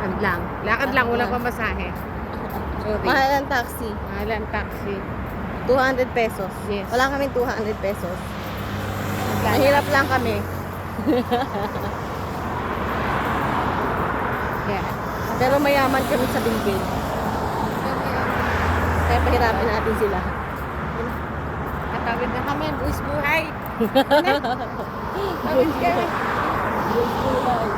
Lakad lang. Lakad lang, walang pamasahe. Sorry. Mahal ang taxi. Mahal ang taxi. 200 pesos. Yes. Wala kaming 200 pesos. Mahirap lang kami. Yeah. Pero mayaman kami sa bilbil. Kaya pahirapin natin sila. Katawid na kami, buwis buhay. Tawid ka. Buwis buhay.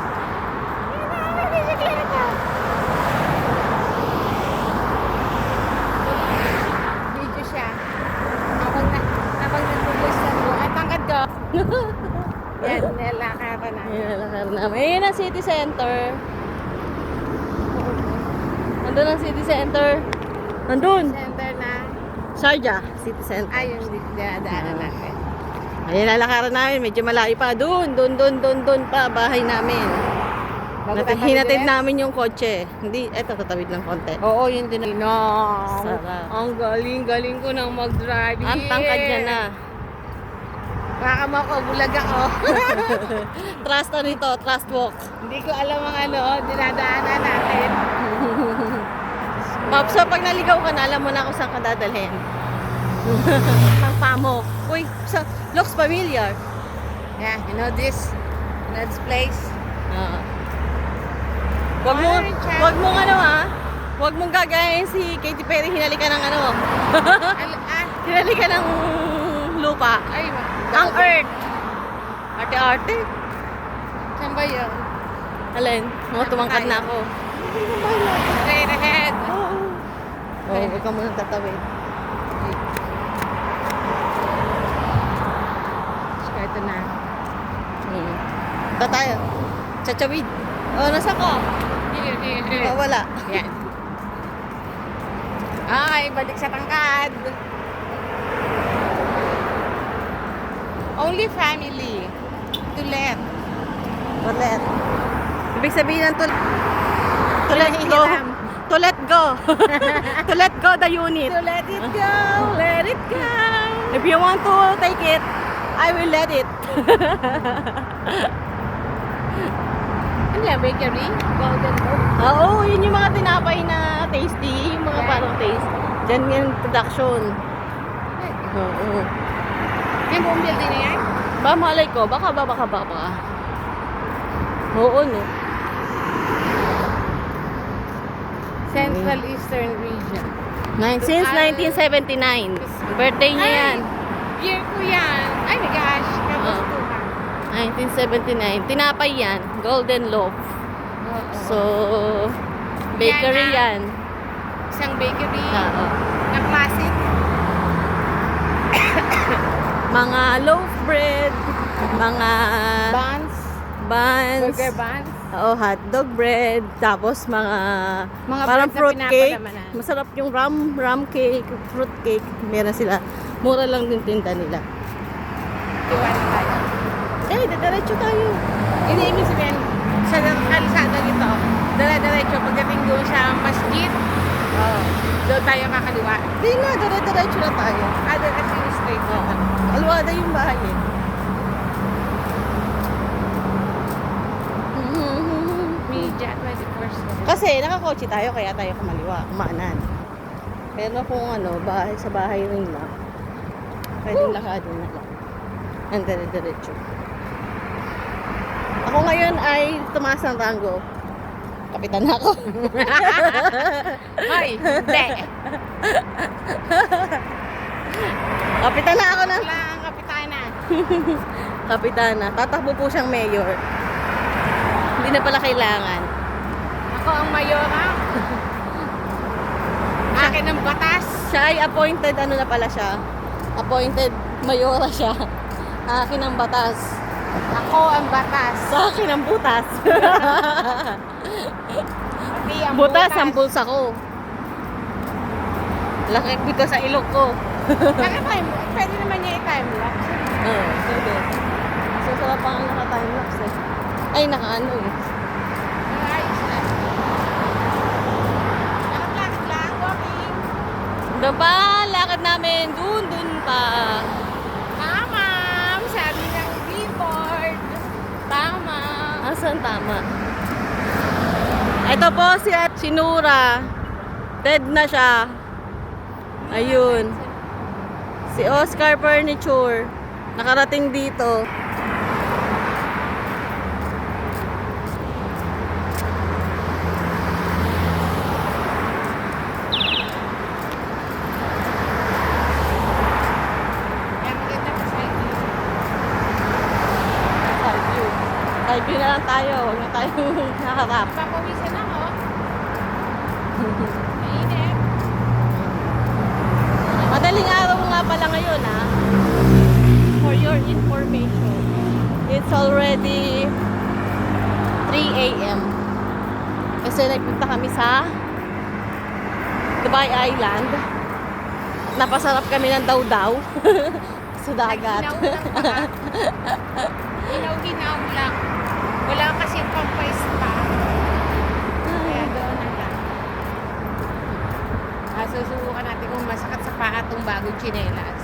Video siya. Habang nagbubuwis na buhay. Tangkad ko. Yan, nilakaran na. Ayan, lakar namin. Ayan ang city center. Nandun ang city center. Nandun. Center na. Sharjah, city center. Ayun, dinadaanan natin. Ayan, lalakaran namin. Medyo malayo pa. Doon pa. Bahay namin. Hinatid namin yung kotse. Hindi, eto, tatawid lang konti. Oo, yun din. No. Sarap. Ang galing ko nang mag-drive. Ang tangkad niya na. Baka makubulag ako. Trust na nito, trust walk. Hindi ko alam ang dinadaanan natin. So, pag naligaw ka na, alam mo na kung saan ka dadalhin. Ang pamo. Uy, looks familiar. Yeah, you know this? You know this place? Wag mong wag mong gagayin si Katy Perry, hinali ka ng hinali ka ng lupa. Ay, Ang earth. Arte-arte. saan ba yun? Alin? Tumangkad na ako. Straight ahead. Oo, huwag ka muna tatawid. Ito na. Ito tayo. Chachawid. Nasa ka? Wala. Yan. Ay, balik sa tangkad. Only family. To let. Ulit. Ibig sabihin ng to let go. Hihiram. To let go. To let go the unit. To let it go. Let it go. If you want to take it, I will let it. Ano yan, bakery? Golden Oak? Oo, yun yung mga tinapay na tasty, yung mga parang taste. Diyan yung production. Oo. Yung buong building na yan? Ba, malay ko, baka. Oo, no. Central Eastern Region. Since 1979. Birthday niya yan. Year ko yan. Ay my gosh. Kagustuhan. 1979. Tinapay yan. Golden loaf. So, bakery yan. Isang bakery Oo. na classic. Mga loaf bread, mga Buns. buns, Burger buns. hotdog bread, tapos mga bread parang na fruit cake. pinapalamanan. Masarap yung rum cake, fruit cake. Meron sila. Mura lang din tinda nila. Iwan tayo. Diretso tayo. Hindi ibig sabihin, sa kalsada nito, dala-diretso pagdating doon sa masjid, doon tayo kakaliwa. Hindi na, diretso na tayo. Diretso yung straight. Alwada yung bahay eh. Media 24/7. Kasi nakakotse tayo kaya tayo kumaanan. Pero kung bahay sa bahay rin lang, pwedeng lakadin na lang. Ang diretso. Ako ngayon ay tumaas ng rango. Kapitan na ako. Hoy, hindi. Kapitan na ako na. Wala ang kapitana. Kapitana. Tatakbo po siyang mayor. Hindi na pala kailangan. Ako ang mayora. Akin ang batas. Siya ay appointed, na pala siya. Appointed mayora siya. Akin ang batas. Ako ang batas. Sa akin ang butas. Pati ang Butas ang bulsa ko. Lakit dito sa ilok ko. Naka-time. Pwede naman niya i-time lapse. Oo, pwede. So, sarap pa nga naka-time lapse eh. Ay, naka-ano eh. Ayos na. Lakad lang, walking. Doon pa, lakad namin. Dun pa. Tama. Sabi ng billboard. Tama. Asan tama? Ito po si Sinura. Dead na siya. Ayun. Si Oscar Furniture. Nakarating dito. Kaya maganda pa sa inyo. Side view. Side view na lang tayo. Huwag na tayo nakaharap. Papawisan na, oh. Mainit. Madaling araw nga pala ngayon, ha? For your information. It's already 3 a.m. Kasi nagpunta kami sa Dubai Island. Napasarap kami ng daw-daw sa dagat. Nag-inaw lang pa. Inaw-ginaw lang. Wala kasi pampay-spa. Kaya doon na lang. Susubukan natin kung masakit sa paa itong bagong tsinelas.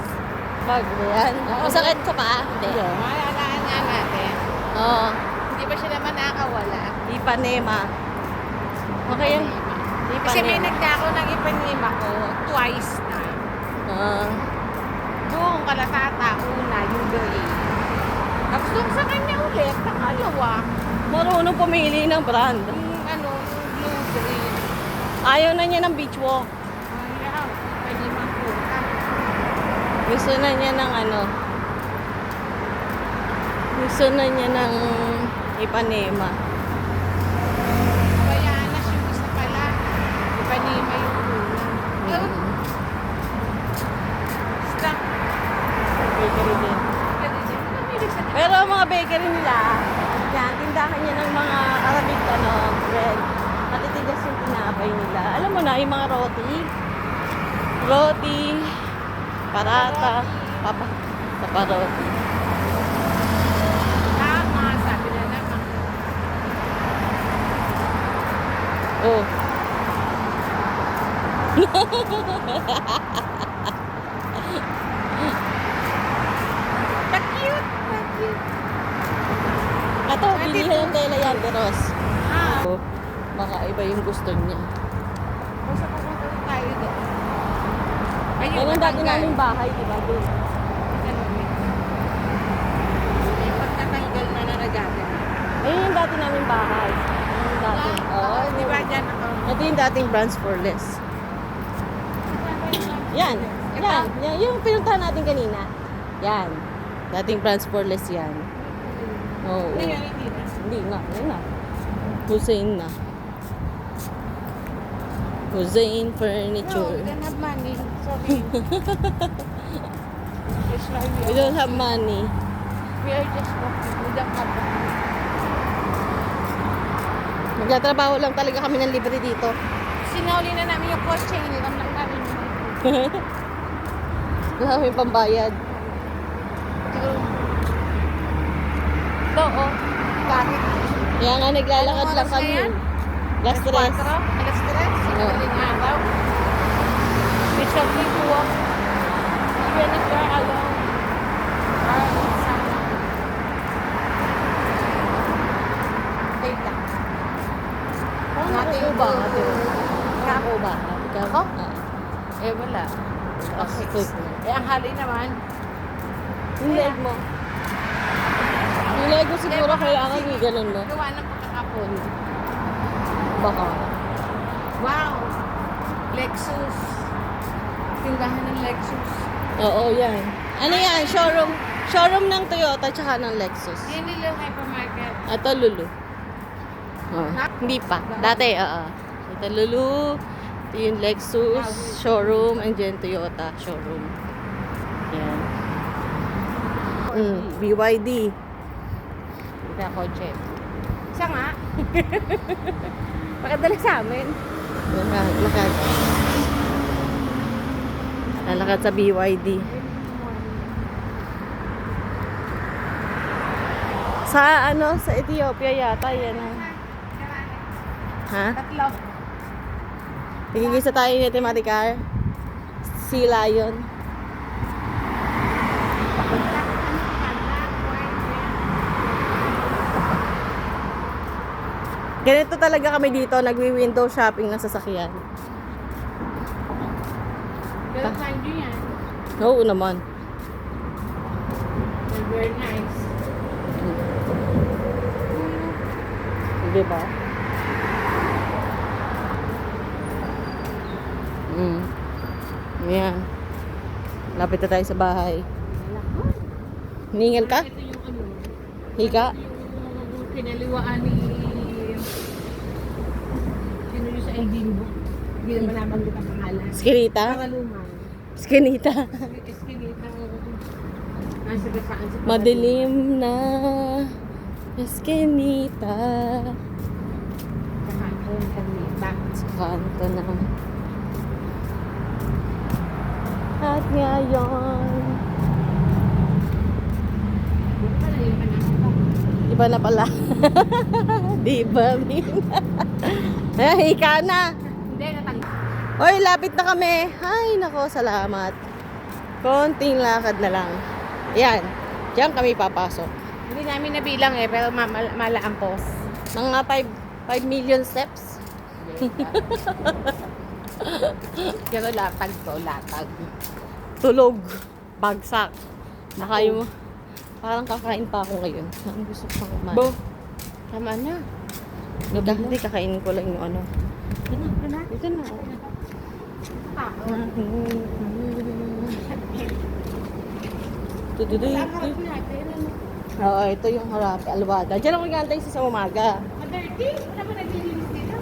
Bago yan. Masakit sa paa? Hindi. Malalaan nga natin. Oo. Hindi ba siya naman nakakawala? Ipanema. Okay yan. Kasi may nagdako ng Ipanema ko twice na. Doon kalatata, una, yung doon. Tapos doon sa kanya ulit, pangalawa. Marunong pumili ng brand. Yung ano, yung blue green. Ayaw na niya ng beach walk. Ayaw, Ipanema ko. Gusto na niya ng ano. Gusto na niya ng Ipanema. Bayaan na siya gusto pala. Ipanema yung una. Basta, Bakery din. pwede din. Pumili sa Pero ang mga bakery nila, yan, tindahan niya ng mga Arabic bread. Matitigas yung tinapay nila. Alam mo na, yung mga roti, parata, paparoti. tama, sabi na naman. Oh. Pa-cute, pa-cute. Ito, bilihan ng tela yan, Deros. Ah, Oh, baka iba yung gusto niya. basta pupunta rin tayo doon. Ayun, Yan ang dati natanggal. naming bahay, di ba? Doon. May pagtatanggal na nagagamit. Ayun yung dati naming bahay. Yung dati. Oo, Di ba dyan ako? ito yung dating branch for less. Yan. Yan. Yan. Yung pinuntahan natin kanina. Yan. Dating branch for less yan. Oo. Ngayon, hindi na. Hindi nga. Yan na. Hussein na. Hussein No, Furniture. we don't have money. Sorry. It's not We don't have money. We are just walking. We don't have money. Magtatrabaho lang talaga kami ng libre dito. Sinauli na namin yung kotse. Iniram lang namin yung Wala kami pambayad. siguro. Ito, oh. Bakit? Kaya nga naglalakad Anong lang oras na kami. yan? Last stress. Alas 3? Oo. Sinaling araw. It's something to walk. Even if you're alone. Or sama. Wait lang. Parang Natin nakukuba yung ka, pero. Nakakuba ka. Ikaw? Ako? Ah. Eh, wala. Okay. Eh, ang hali naman. Yung leg mo. Yung leg mo siguro Diba, kailangan yung ganun mo. Gawa ng pagkakapon. Baka. Wow! Lexus. Tindahan ng Lexus. Oo, yan. Ano yan? Showroom. Showroom ng Toyota tsaka ng Lexus. Yan nila hypermarket. Ito, Lulu. Oh. Hindi pa. Dati, oo. Ito, Lulu. Ito yung Lexus showroom. And then Toyota showroom. Yan. BYD. Ito ang kotse. Isa nga. Pakadala sa amin. Lakad. Lalakad sa BYD. Sa ano, sa Ethiopia yata yan. Ha? Tatlo. Nagigisa tayo ni Tematicar. Sea Lion. Ganito talaga kami dito, nagwi-window shopping ng sasakyan. Pero time nyo yan. Oo naman. They're very nice. Di ba? Ayan. Lapit na tayo sa bahay. Hiningal ka? Ito yung ano. Hika? Yung pinaliwaan ni... Sino yung sa El Bimbo? Hindi naman nabanggit ang pangalan. Skinita? Pangaluman. Skinita. Eskinita. Nasa gasaan sa Madilim na. Skinita. Kahapon kami. Bakit? Sa kanto na. At ngayon, Pala yung panahon pa. iba na pala. Di ba, Min? Hika na. Hindi, natanggal. Hoy, lapit na kami. Ay, nako, salamat. Konting lakad na lang. Ayan, diyan kami papasok. Hindi namin nabilang pero malaangkos. Mga 5 million steps. Pero latag to, latag. Tulog. Bagsak. Nakayo mo. Parang kakain pa ako ngayon. Ang gusto ko pang kumain. Bo, tama na. Hindi, kakainin ko lang yung ano. Ito na. Ito na. Oo, ito yung harap, alwada. Diyan ako nag-aantay sa umaga. Dirty? Wala ba naglilinis dito?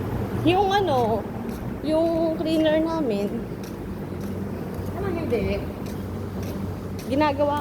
Yung ano, yung cleaner namin, Ano hindi? ginagawa,